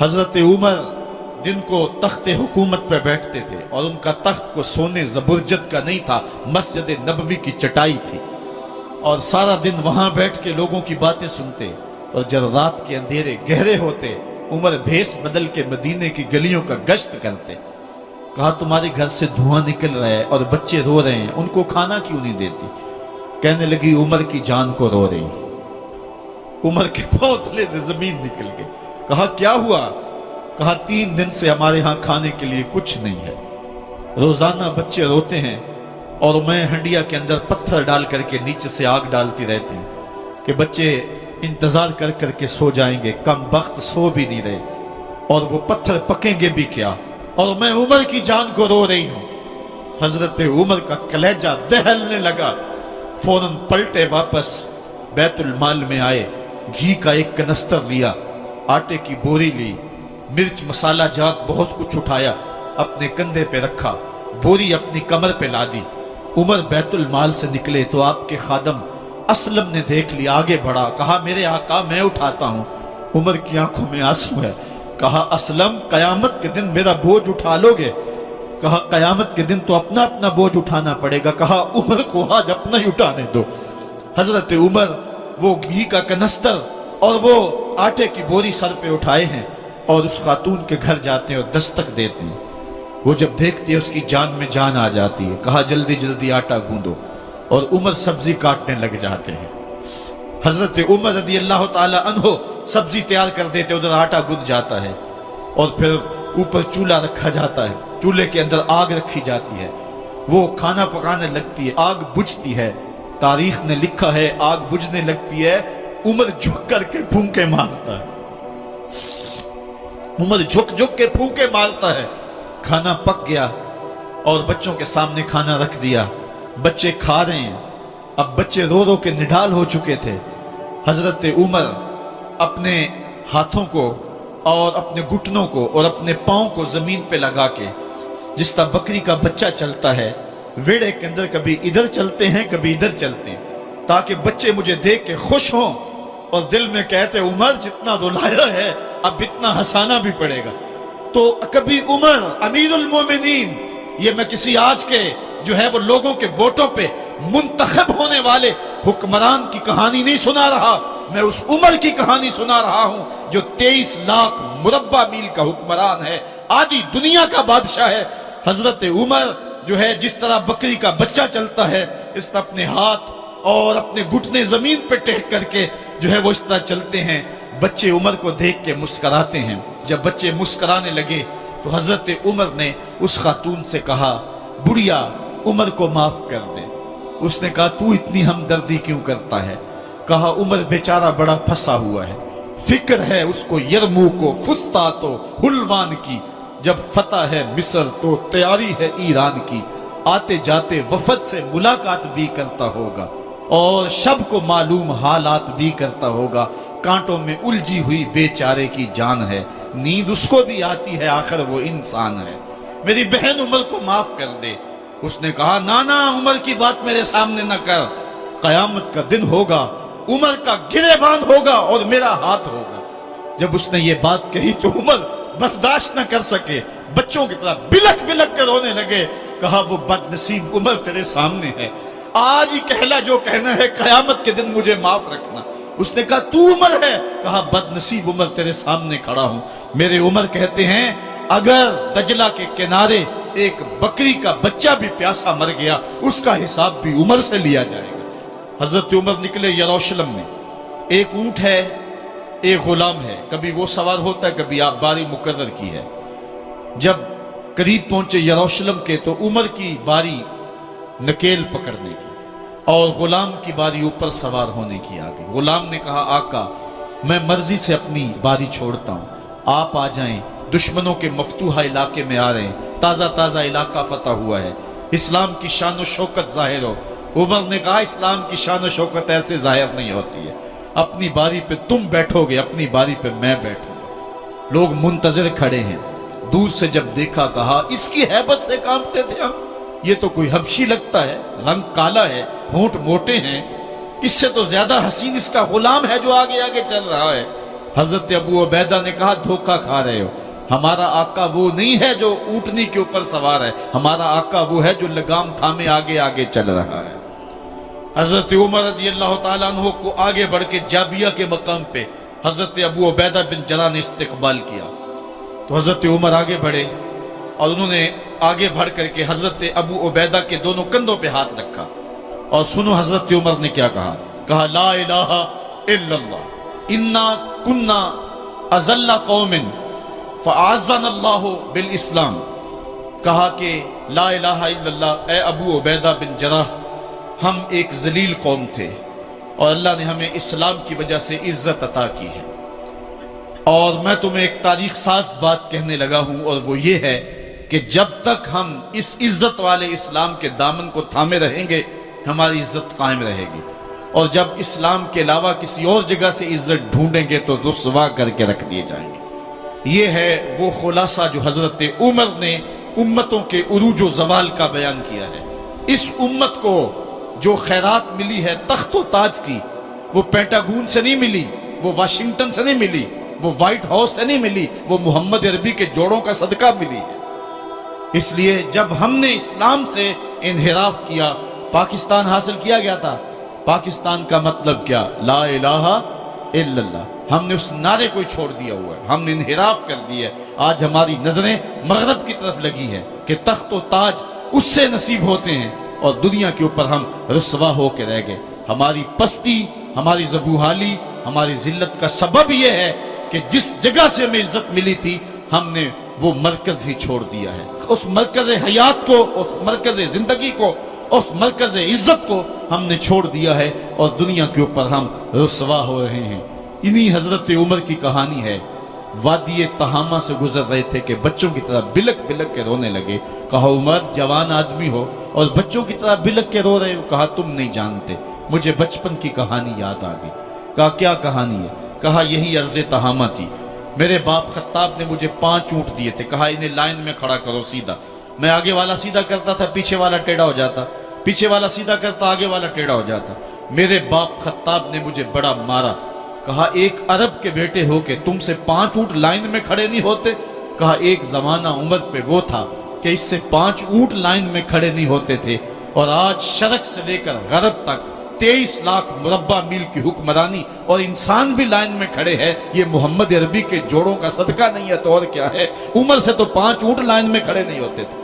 حضرت عمر दिन को तख्त हुकूमत पे बैठते थे और उनका तख्त को सोने जबरजद का नहीं था, मस्जिद नबवी की चटाई थी और सारा दिन वहां बैठ के लोगों की बातें सुनते। और जब रात के अंधेरे गहरे होते उमर भेष बदल के मदीने की गलियों का गश्त करते। कहा तुम्हारे घर से धुआं निकल रहा है और बच्चे रो रहे हैं, उनको खाना क्यों नहीं देती? कहने लगी उमर की जान को रो रही। उमर के पांव तले से जमीन निकल गई। कहा क्या हुआ? कहा 3 दिन से हमारे यहाँ खाने के लिए कुछ नहीं है, रोजाना बच्चे रोते हैं और मैं हंडिया के अंदर पत्थर डाल करके नीचे से आग डालती रहती हूँ कि बच्चे इंतजार कर करके सो जाएंगे, कम वक्त सो भी नहीं रहे और वो पत्थर पकेंगे भी क्या, और मैं उमर की जान को रो रही हूँ। हजरत उमर का कलेजा दहलने लगा। फौरन पलटे, वापस बैतुल माल में आए, घी का एक कनस्तर लिया, आटे की बोरी ली, मिर्च मसाला जात बहुत कुछ उठाया, अपने कंधे पे रखा, बोरी अपनी कमर पे लादी। उमर बैतुल माल से निकले तो आपके खादम असलम ने देख लिया, आगे बढ़ा, कहा मेरे आका मैं उठाता हूं। उमर की आंखों में आंसू है। कहा असलम कयामत के दिन मेरा बोझ उठा लोगे? कहा कयामत के दिन तो अपना अपना बोझ उठाना पड़ेगा। कहा उमर को आज अपना ही उठाने दो। हजरत उमर वो घी का कनस्तर और वो आटे की बोरी सर पे उठाए हैं और उस खातून के घर जाते हैं और दस्तक देते हैं। वो जब देखती है उसकी जान में जान आ जाती है। कहा जल्दी जल्दी आटा गूंदो, और उमर सब्जी काटने लग जाते हैं। हजरत उमर रज़ी अल्लाह ताला अन्हो सब्जी तैयार कर देते, उधर आटा गूंद जाता है और फिर ऊपर चूल्हा रखा जाता है, चूल्हे के अंदर आग रखी जाती है, वो खाना पकाने लगती है, आग बुझती है। तारीख ने लिखा है आग बुझने लगती है, उमर झुक करके फूंके मारता है। उमर झुक झुक के फूंके मारता है। खाना पक गया और बच्चों के सामने खाना रख दिया, बच्चे खा रहे हैं। अब बच्चे रो रो के निढाल हो चुके थे। हजरत उमर अपने हाथों को और अपने घुटनों को और अपने पांव को जमीन पे लगा के, जिस तरह बकरी का बच्चा चलता है वेड़े के अंदर, कभी इधर चलते हैं कभी इधर चलते हैं, ताकि बच्चे मुझे देख के खुश हों और दिल में कहते उमर जितना रुलाया है अब इतना हंसाना भी पड़ेगा। तो कभी उमर अमीरुल मोमिनीन, ये मैं किसी आज के जो है वो लोगों के वोटों पे मुंतखब होने वाले हुक्मरान की कहानी नहीं सुना रहा, मैं उस उमर की कहानी सुना रहा हूं जो 23 लाख मुरब्बा मील का हुक्मरान है, आधी दुनिया का बादशाह है। हजरत उमर जो है जिस तरह बकरी का बच्चा चलता है, इस तरह अपने हाथ और अपने घुटने जमीन पे टेक करके जो है वो इस तरह चलते हैं। बच्चे उमर को देख के मुस्कुराते हैं। जब बच्चे मुस्कुराने लगे तो हजरत उमर ने उस खातून से कहा बुढ़िया उमर को माफ कर दे। उसने कहा तू इतनी हमदर्दी क्यों करता है? कहा उमर बेचारा बड़ा फंसा हुआ है, फिक्र है उसको यरमूक को, फुस्तात हुलवान की, जब फतह है मिस्र तो तैयारी है ईरान की, आते जाते वफद से मुलाकात भी करता होगा और शब को मालूम हालात भी करता होगा, कांटों में उलझी हुई बेचारे की जान है, नींद उसको भी आती है, आखिर वो इंसान है, मेरी बहन उमर को माफ कर दे। उसने कहा नाना उमर की बात मेरे सामने न कर, कयामत का दिन होगा, उमर का गिरेबान होगा और मेरा हाथ होगा। जब उसने ये बात कही तो उमर बर्दाश्त न कर सके, बच्चों की तरह बिलक बिलक कर रोने लगे। कहा वो बदनसीब उमर तेरे सामने है, आज ही कहला जो कहना है, कयामत के दिन मुझे माफ रखना। उसने कहा तू उमर है? कहा बदनसीब उमर तेरे सामने खड़ा हूं। मेरे उमर कहते हैं अगर दजला के किनारे एक बकरी का बच्चा भी प्यासा मर गया उसका हिसाब भी उमर से लिया जाएगा। हजरत उमर निकले यरूशलेम में, एक ऊंट है एक गुलाम है, कभी वो सवार होता है कभी आप बारी मुकर्रर की है। जब करीब पहुंचे यरूशलेम के तो उमर की बारी नकेल पकड़ने की और गुलाम की बारी ऊपर सवार होने की आ गई। गुलाम ने कहा आका मैं मर्जी से अपनी बारी छोड़ता हूं, आप आ जाएं, दुश्मनों के मफतूहा इलाके में आ रहे हैं, ताजा ताजा इलाका फतह हुआ है, इस्लाम की शान व शौकत जाहिर हो। उमर ने कहा इस्लाम की शान व शौकत ऐसे जाहिर नहीं होती है, अपनी बारी पे तुम बैठोगे, अपनी बारी पे मैं बैठूंगा। लोग मुंतजर खड़े हैं, दूर से जब देखा कहा इसकी हैबत से कांपते थे हम, ये तो कोई हबशी लगता है, रंग काला है, होंठ मोटे हैं, इससे तो ज्यादा हसीन इसका गुलाम है जो आगे आगे चल रहा है। حضرت ابو عبیدہ نے کہا دھوکہ کھا رہے ہو، ہمارا آقا وہ نہیں ہے جو اونٹنی کے اوپر سوار ہے، ہمارا آقا وہ ہے جو لگام تھامے آگے آگے چل رہا ہے۔ حضرت عمر رضی اللہ تعالیٰ عنہ کو آگے بڑھ کے جابیہ کے مقام پہ حضرت ابو عبیدہ بن جراح نے استقبال کیا، تو حضرت عمر آگے بڑھے اور انہوں نے آگے بڑھ کر کے حضرت ابو عبیدہ کے دونوں کندھوں پہ ہاتھ رکھا، اور سنو حضرت عمر نے کیا کہا، کہا لا الہ الا اللہ انا کنا اذل قوم فاعزنا اللہ بالاسلام۔ کہا کہ لا الہ الا اللہ، اے ابو عبیدہ بن جراح، ہم ایک ذلیل قوم تھے اور اللہ نے ہمیں اسلام کی وجہ سے عزت عطا کی ہے۔ اور میں تمہیں ایک تاریخ ساز بات کہنے لگا ہوں، اور وہ یہ ہے کہ جب تک ہم اس عزت والے اسلام کے دامن کو تھامے رہیں گے ہماری عزت قائم رہے گی، اور جب اسلام کے علاوہ کسی اور جگہ سے عزت ڈھونڈیں گے تو رسوا کر کے رکھ دیے جائیں گے۔ یہ ہے وہ خلاصہ جو حضرت عمر نے امتوں کے عروج و زوال کا بیان کیا ہے۔ اس امت کو جو خیرات ملی ہے تخت و تاج کی، وہ پینٹاگون سے نہیں ملی، وہ واشنگٹن سے نہیں ملی، وہ وائٹ ہاؤس سے نہیں ملی، وہ محمد عربی کے جوڑوں کا صدقہ ملی ہے۔ اس لیے جب ہم نے اسلام سے انحراف کیا، پاکستان حاصل کیا گیا تھا، پاکستان کا مطلب کیا؟ لا الہ الا اللہ۔ ہم نے اس نعرے کو چھوڑ دیا ہوا ہے، ہم نے انحراف کر دیا ہے۔ آج ہماری نظریں مغرب کی طرف لگی ہے کہ تخت و تاج اس سے نصیب ہوتے ہیں، اور دنیا کے اوپر ہم رسوا ہو کے رہ گئے۔ ہماری پستی، ہماری زبوحالی، ہماری ذلت کا سبب یہ ہے کہ جس جگہ سے ہمیں عزت ملی تھی ہم نے وہ مرکز ہی چھوڑ دیا ہے۔ اس مرکز حیات کو، اس مرکز زندگی کو، اس مرکز عزت کو ہم نے چھوڑ دیا ہے، اور دنیا کے اوپر ہم رسوا ہو رہے ہیں۔ انہی حضرت عمر کی کہانی ہے۔ وادی تہامہ سے گزر رہے تھے کہ بچوں کی طرح بلک بلک کے رونے لگے۔ کہا عمر جوان آدمی ہو اور بچوں کی طرح بلک کے رو رہے ہو؟ کہا تم نہیں جانتے، مجھے بچپن کی کہانی یاد آ گئی۔ کہا کیا کہانی ہے؟ کہا یہی عرض تہامہ تھی، میرے باپ خطاب نے مجھے 5 اونٹ دیے تھے، کہا انہیں لائن میں کھڑا کرو سیدھا۔ میں آگے والا سیدھا کرتا تھا، پیچھے والا ٹیڑھا ہو جاتا، پیچھے والا سیدھا کرتا، آگے والا ٹیڑھا ہو جاتا۔ میرے باپ خطاب نے مجھے بڑا مارا۔ کہا ایک عرب کے بیٹے ہو کہ تم سے 5 اونٹ لائن میں کھڑے نہیں ہوتے؟ کہا ایک زمانہ عمر پہ وہ تھا کہ اس سے 5 اونٹ لائن میں کھڑے نہیں ہوتے تھے، اور آج شرق سے لے کر غرب تک 23 لاکھ مربع میل کی حکمرانی، اور انسان بھی لائن میں کھڑے ہیں۔ یہ محمد عربی کے جوڑوں کا صدقہ نہیں ہے تو اور کیا ہے؟ عمر سے تو 5 اونٹ لائن میں کھڑے نہیں ہوتے تھے۔